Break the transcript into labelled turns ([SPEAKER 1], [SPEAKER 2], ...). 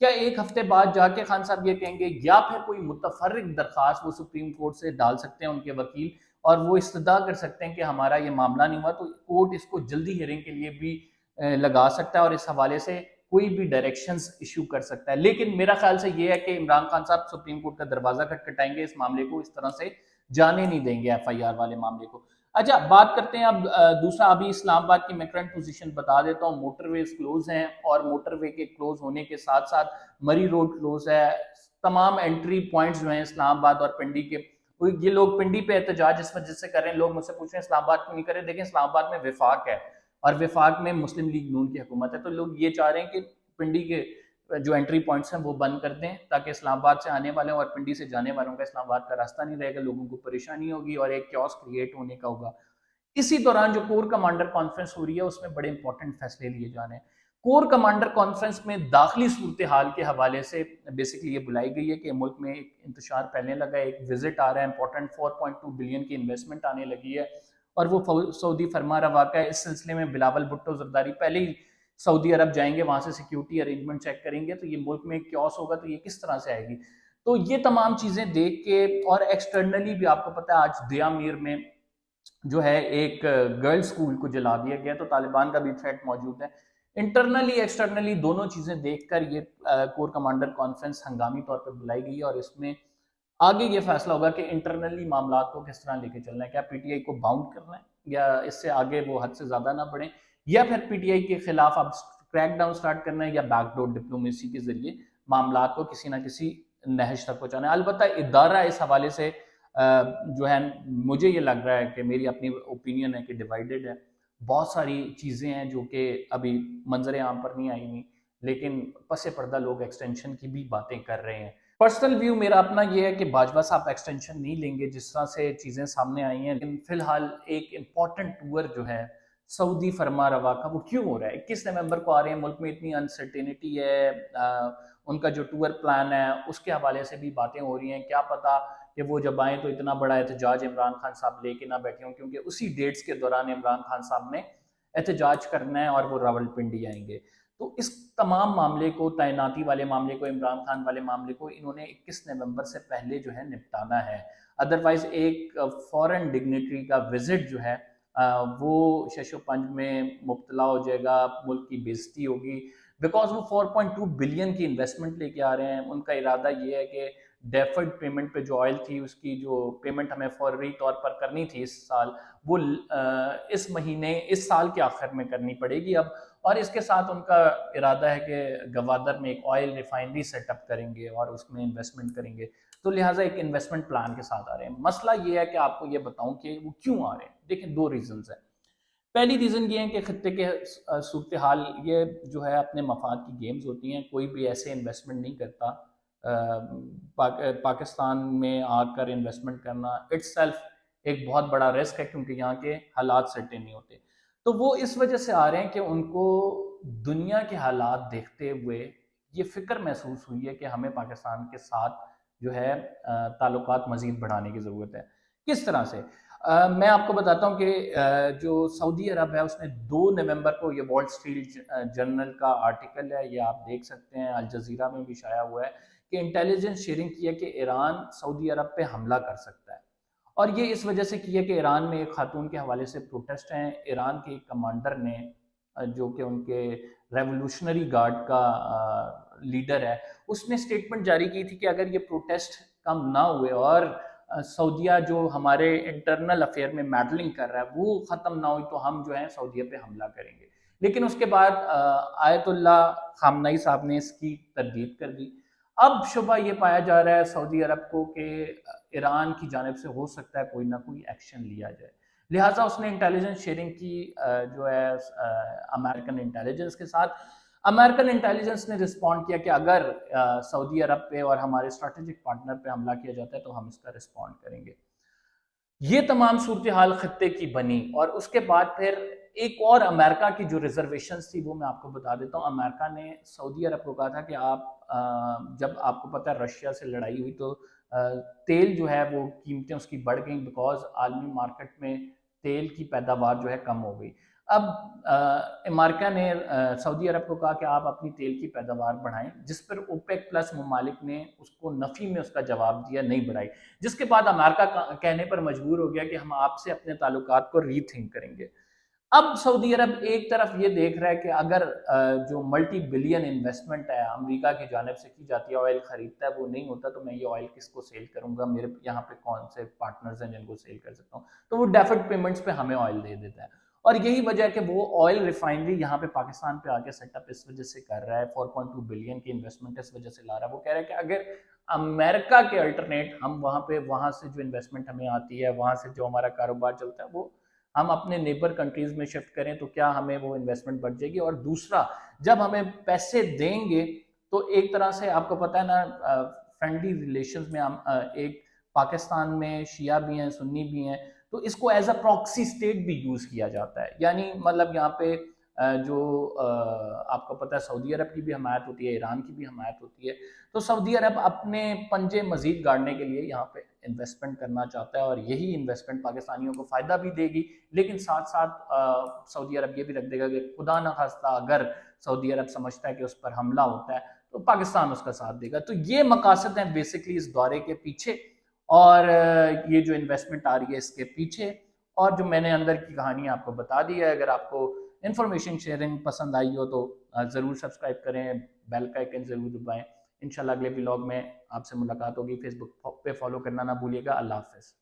[SPEAKER 1] کیا ایک ہفتے بعد جا کے خان صاحب یہ کہیں گے، یا پھر کوئی متفرق درخواست وہ سپریم کورٹ سے ڈال سکتے ہیں ان کے وکیل، اور وہ استدعا کر سکتے ہیں کہ ہمارا یہ معاملہ نہیں ہوا، تو کورٹ اس کو جلدی ہیئرنگ کے لیے بھی لگا سکتا ہے اور اس حوالے سے کوئی بھی ڈائریکشنز ایشو کر سکتا ہے. لیکن میرا خیال سے یہ ہے کہ عمران خان صاحب سپریم کورٹ کا دروازہ کھٹکھٹائیں گے، اس معاملے کو اس طرح سے جانے نہیں دیں گے، ایف آئی آر والے معاملے کو. اچھا بات کرتے ہیں اب دوسرا. ابھی اسلام آباد کی میں کرنٹ پوزیشن بتا دیتا ہوں. موٹر ویز کلوز ہیں، اور موٹر وے کے کلوز ہونے کے ساتھ ساتھ مری روڈ کلوز ہے. تمام انٹری پوائنٹس جو ہیں اسلام آباد اور پنڈی کے، یہ لوگ پنڈی پہ احتجاج اس وجہ سے کر رہے ہیں. لوگ مجھ سے پوچھ رہے ہیں اسلام آباد کیوں نہیں کر رہے. دیکھیں اسلام آباد میں وفاق ہے، اور وفاق میں مسلم لیگ نون کی حکومت ہے، تو لوگ یہ چاہ رہے ہیں کہ پنڈی کے جو انٹری پوائنٹس ہیں وہ بند کر دیں، تاکہ اسلام آباد سے آنے والوں اور پنڈی سے جانے والوں کا اسلام آباد کا راستہ نہیں رہے گا، لوگوں کو پریشانی ہوگی اور ایک کیوس کریٹ ہونے کا ہوگا. اسی دوران جو کور کمانڈر کانفرنس ہو رہی ہے اس میں بڑے امپورٹنٹ فیصلے لیے جانے ہیں. کور کمانڈر کانفرنس میں داخلی صورتحال کے حوالے سے بیسکلی یہ بلائی گئی ہے کہ ملک میں ایک انتشار پھیلنے لگا ہے، ایک وزٹ آ رہا ہے امپورٹنٹ، 4.2 بلین کی انویسٹمنٹ آنے لگی ہے، اور وہ سعودی فرما روا کا ہے. اس سلسلے میں بلاول بھٹو زرداری پہلے ہی سعودی عرب جائیں گے، وہاں سے سیکیورٹی ارینجمنٹ چیک کریں گے، تو یہ ملک میں کیوس ہوگا، تو یہ کس طرح سے آئے گی. تو یہ تمام چیزیں دیکھ کے، اور ایکسٹرنلی بھی آپ کو پتہ ہے آج دیا میر میں جو ہے ایک گرل سکول کو جلا دیا گیا، تو طالبان کا بھی تھریٹ موجود ہے. انٹرنلی ایکسٹرنلی دونوں چیزیں دیکھ کر یہ کور کمانڈر کانفرنس ہنگامی طور پہ بلائی گئی ہے، اور اس میں آگے یہ فیصلہ ہوگا کہ انٹرنلی معاملات کو کس طرح لے کے چلنا ہے. کیا پی ٹی آئی کو باؤنڈ کرنا ہے، یا اس سے آگے وہ حد سے زیادہ نہ بڑھیں، یا پھر پی ٹی آئی کے خلاف اب کریک ڈاؤن سٹارٹ کرنا ہے، یا بیک ڈور ڈپلومیسی کے ذریعے معاملات کو کسی نہ کسی نہج تک پہنچانا ہے. البتہ ادارہ اس حوالے سے جو ہے مجھے یہ لگ رہا ہے کہ میری اپنی اوپینین ہے کہ ڈیوائیڈڈ ہے. بہت ساری چیزیں ہیں جو کہ ابھی منظر عام پر نہیں آئی ہوئی، لیکن پس پردہ لوگ ایکسٹینشن کی بھی باتیں کر رہے ہیں. پرسنل ویو میرا اپنا یہ ہے کہ باجوہ صاحب ایکسٹینشن نہیں لیں گے جس طرح سے چیزیں سامنے آئی ہیں. لیکن فی الحال ایک امپورٹنٹ ٹور جو ہے سعودی فرما روا کا وہ کیوں ہو رہا ہے؟ 21 نومبر کو آ رہے ہیں، ملک میں اتنی انسرٹینٹی ہے، ان کا جو ٹور پلان ہے اس کے حوالے سے بھی باتیں ہو رہی ہیں. کیا پتا کہ وہ جب آئیں تو اتنا بڑا احتجاج عمران خان صاحب لے کے نہ بیٹھے ہوں، کیونکہ اسی ڈیٹس کے دوران عمران خان صاحب نے احتجاج کرنا ہے اور وہ راولپنڈی آئیں گے. تو اس تمام معاملے کو، تعیناتی والے معاملے کو، عمران خان والے معاملے کو انہوں نے 21 نومبر سے پہلے جو ہے نپٹانا ہے. ادروائز ایک فورن ڈگنیٹری کا وزٹ جو ہے وہ شش و پنج میں مبتلا ہو جائے گا، ملک کی بےزتی ہوگی، بیکاز وہ 4.2 بلین کی انویسٹمنٹ لے کے آ رہے ہیں. ان کا ارادہ یہ ہے کہ ڈیفرڈ پیمنٹ پہ جو آئل تھی اس کی جو پیمنٹ ہمیں فوری طور پر کرنی تھی اس سال، وہ اس مہینے، اس سال کے آخر میں کرنی پڑے گی اب. اور اس کے ساتھ ان کا ارادہ ہے کہ گوادر میں ایک آئل ریفائنری سیٹ اپ کریں گے اور اس میں انویسٹمنٹ کریں گے. تو لہٰذا ایک انویسٹمنٹ پلان کے ساتھ آ رہے ہیں. مسئلہ یہ ہے کہ آپ کو یہ بتاؤں کہ وہ کیوں آ رہے ہیں. دیکھیں 2 ریزنز ہیں. پہلی ریزن یہ ہے کہ خطے کے صورتحال یہ جو ہے اپنے مفاد کی گیمز ہوتی ہیں. کوئی بھی ایسے انویسٹمنٹ نہیں کرتا. پاکستان میں آ کر انویسٹمنٹ کرنا اٹ سیلف ایک بہت بڑا رسک ہے، کیونکہ یہاں کے حالات سرٹن نہیں ہوتے. تو وہ اس وجہ سے آ رہے ہیں کہ ان کو دنیا کے حالات دیکھتے ہوئے یہ فکر محسوس ہوئی ہے کہ ہمیں پاکستان کے ساتھ جو ہے تعلقات مزید بڑھانے کی ضرورت ہے. کس طرح سے؟ میں آپ کو بتاتا ہوں کہ جو سعودی عرب ہے اس نے 2 نومبر کو، یہ وال اسٹریٹ جرنل کا آرٹیکل ہے، یہ آپ دیکھ سکتے ہیں، الجزیرہ میں بھی شائع ہوا ہے، کہ انٹیلیجنس شیئرنگ کی ہے کہ ایران سعودی عرب پہ حملہ کر سکتا ہے. اور یہ اس وجہ سے کیا کہ ایران میں ایک خاتون کے حوالے سے پروٹیسٹ ہیں. ایران کے ایک کمانڈر نے جو کہ ان کے ریولوشنری گارڈ کا لیڈر ہے، اس نے سٹیٹمنٹ جاری کی تھی کہ اگر یہ پروٹیسٹ کم نہ ہوئے اور سعودیہ جو ہمارے انٹرنل افیئر میں میڈلنگ کر رہا ہے وہ ختم نہ ہوئی تو ہم جو ہے سعودیہ پہ حملہ کریں گے. لیکن اس کے بعد آیت اللہ خامنئی صاحب نے اس کی تردید کر دی. اب شبہ یہ پایا جا رہا ہے سعودی عرب کو کہ ایران کی جانب سے ہو سکتا ہے کوئی نہ کوئی ایکشن لیا جائے. لہٰذا اس نے انٹیلیجنس شیئرنگ کی جو ہے امریکن انٹیلیجنس کے ساتھ. امریکن انٹیلیجنس نے رسپونڈ کیا کہ اگر سعودی عرب پہ اور ہمارے اسٹریٹجک پارٹنر پہ حملہ کیا جاتا ہے تو ہم اس کا رسپونڈ کریں گے. یہ تمام صورتحال خطے کی بنی، اور اس کے بعد پھر ایک اور امریکہ کی جو ریزرویشنز تھی وہ میں آپ کو بتا دیتا ہوں. امریکہ نے سعودی عرب کو کہا تھا کہ آپ جب آپ کو پتہ ہے رشیا سے لڑائی ہوئی تو تیل جو ہے وہ قیمتیں اس کی بڑھ گئیں، بیکاز عالمی مارکیٹ میں تیل کی پیداوار جو ہے کم ہو گئی. اب امریکہ نے سعودی عرب کو کہا کہ آپ اپنی تیل کی پیداوار بڑھائیں، جس پر اوپیک پلس ممالک نے اس کو نفی میں اس کا جواب دیا، نہیں بڑھائی، جس کے بعد امریکہ کہنے پر مجبور ہو گیا کہ ہم آپ سے اپنے تعلقات کو ری تھنک کریں گے۔ اب سعودی عرب ایک طرف یہ دیکھ رہا ہے کہ اگر جو ملٹی بلین انویسٹمنٹ ہے امریکہ کی جانب سے کی جاتی ہے، آئل خریدتا ہے، وہ نہیں ہوتا، تو میں یہ آئل کس کو سیل کروں گا، میرے یہاں پہ کون سے پارٹنرز ہیں جن کو سیل کر سکتا ہوں، تو وہ ڈیفرڈ پیمنٹس پہ ہمیں آئل دے دیتا ہے۔ اور یہی وجہ ہے کہ وہ آئل ریفائنری یہاں پہ پاکستان پہ آ کے سیٹ اپ اس وجہ سے کر رہا ہے، 4.2 بلین کی انویسٹمنٹ اس وجہ سے لا رہا ہے۔ وہ کہہ رہا ہے کہ اگر امریکہ کے الٹرنیٹ ہم وہاں سے جو انویسٹمنٹ ہمیں آتی ہے، وہاں سے جو ہمارا کاروبار چلتا ہے، وہ ہم اپنے نیبر کنٹریز میں شفٹ کریں تو کیا ہمیں وہ انویسٹمنٹ بڑھ جائے گی۔ اور دوسرا، جب ہمیں پیسے دیں گے تو ایک طرح سے آپ کو پتہ ہے نا، فرینڈلی ریلیشنز میں ہم ایک پاکستان میں شیعہ بھی ہیں، سنی بھی ہیں، تو اس کو ایز اے پراکسی اسٹیٹ بھی یوز کیا جاتا ہے، یعنی مطلب یہاں پہ جو آپ کو پتہ ہے سعودی عرب کی بھی حمایت ہوتی ہے، ایران کی بھی حمایت ہوتی ہے، تو سعودی عرب اپنے پنجے مزید گاڑنے کے لیے یہاں پہ انویسٹمنٹ کرنا چاہتا ہے، اور یہی انویسٹمنٹ پاکستانیوں کو فائدہ بھی دے گی، لیکن ساتھ ساتھ سعودی عرب یہ بھی رکھ دے گا کہ خدا نہ خواستہ اگر سعودی عرب سمجھتا ہے کہ اس پر حملہ ہوتا ہے تو پاکستان اس کا ساتھ دے گا۔ تو یہ مقاصد ہیں بیسکلی اس دورے کے پیچھے، اور یہ جو انویسٹمنٹ آ رہی ہے اس کے پیچھے، اور جو میں نے اندر کی کہانی آپ کو بتا دی ہے۔ اگر آپ کو انفارمیشن شیئرنگ پسند آئی ہو تو ضرور سبسکرائب کریں، بیل کا آئکن ضرور دبائیں۔ انشاءاللہ اگلے ولاگ میں آپ سے ملاقات ہوگی۔ فیس بک پہ فالو کرنا نہ بھولیے گا۔ اللہ حافظ۔